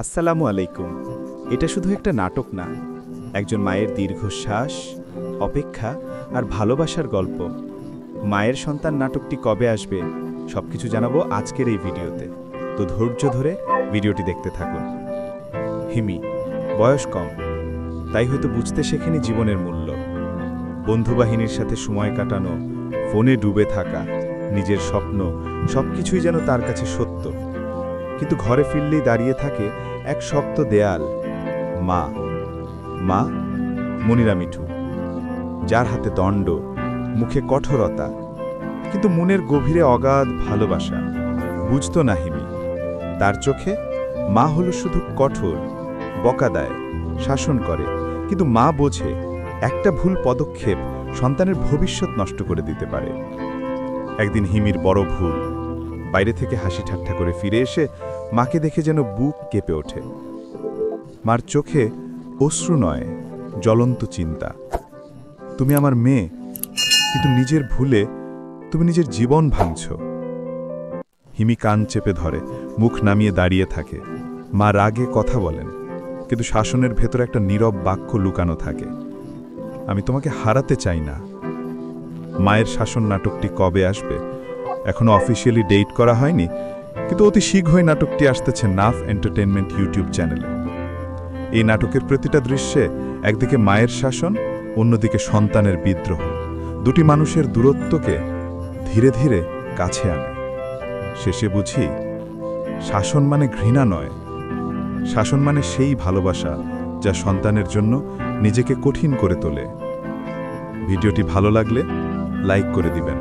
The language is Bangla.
আসসালামু আলাইকুম। এটা শুধু একটা নাটক না, একজন মায়ের দীর্ঘশ্বাস, অপেক্ষা আর ভালোবাসার গল্প। মায়ের সন্তান নাটকটি কবে আসবে সবকিছু জানাবো আজকের এই ভিডিওতে। তো ধৈর্য ধরে ভিডিওটি দেখতে থাকুন। হিমি বয়স কম, তাই হয়তো বুঝতে শেখেনি জীবনের মূল্য। বন্ধুবাহিনীর সাথে সময় কাটানো, ফোনে ডুবে থাকা, নিজের স্বপ্ন সবকিছুই যেন তার কাছে সত্য। কিন্তু ঘরে ফিরলেই দাঁড়িয়ে থাকে এক শক্ত দেয়াল, মা। মা মনিরা মিঠু, যার হাতে দণ্ড, মুখে কঠোরতা, কিন্তু মনের গভীরে অগাধ ভালোবাসা। বুঝত না হিমি, তার চোখে মা হলো শুধু কঠোর, বকা দেয়, শাসন করে। কিন্তু মা বোঝে একটা ভুল পদক্ষেপ সন্তানের ভবিষ্যৎ নষ্ট করে দিতে পারে। একদিন হিমির বড় ভুল। বাইরে থেকে হাসি ঠাট্টা করে ফিরে এসে মাকে দেখে যেন বুক কেঁপে ওঠে। মার চোখে অশ্রু নয়, জ্বলন্ত চিন্তা। তুমি আমার মেয়ে, কিন্তু নিজের ভুলে তুমি নিজের জীবন ভাঙছ। হিমি কান চেপে ধরে, মুখ নামিয়ে দাঁড়িয়ে থাকে। মা রাগে কথা বলেন, কিন্তু শাসনের ভেতর একটা নীরব বাক্য লুকানো থাকে, আমি তোমাকে হারাতে চাই না। মায়ের শাসন নাটকটি কবে আসবে এখনো অফিসিয়ালি ডেট করা হয়নি, কিন্তু অতি শীঘ্রই নাটকটি আসতেছে নাফ এন্টারটেইনমেন্ট ইউটিউব চ্যানেলে। এই নাটকের প্রতিটা দৃশ্যে একদিকে মায়ের শাসন, অন্যদিকে সন্তানের বিদ্রোহ, দুটি মানুষের দূরত্বকে ধীরে ধীরে কাছে আনে। শেষে বুঝি শাসন মানে ঘৃণা নয়, শাসন মানে সেই ভালোবাসা যা সন্তানের জন্য নিজেকে কঠিন করে তোলে। ভিডিওটি ভালো লাগলে লাইক করে দিবেন।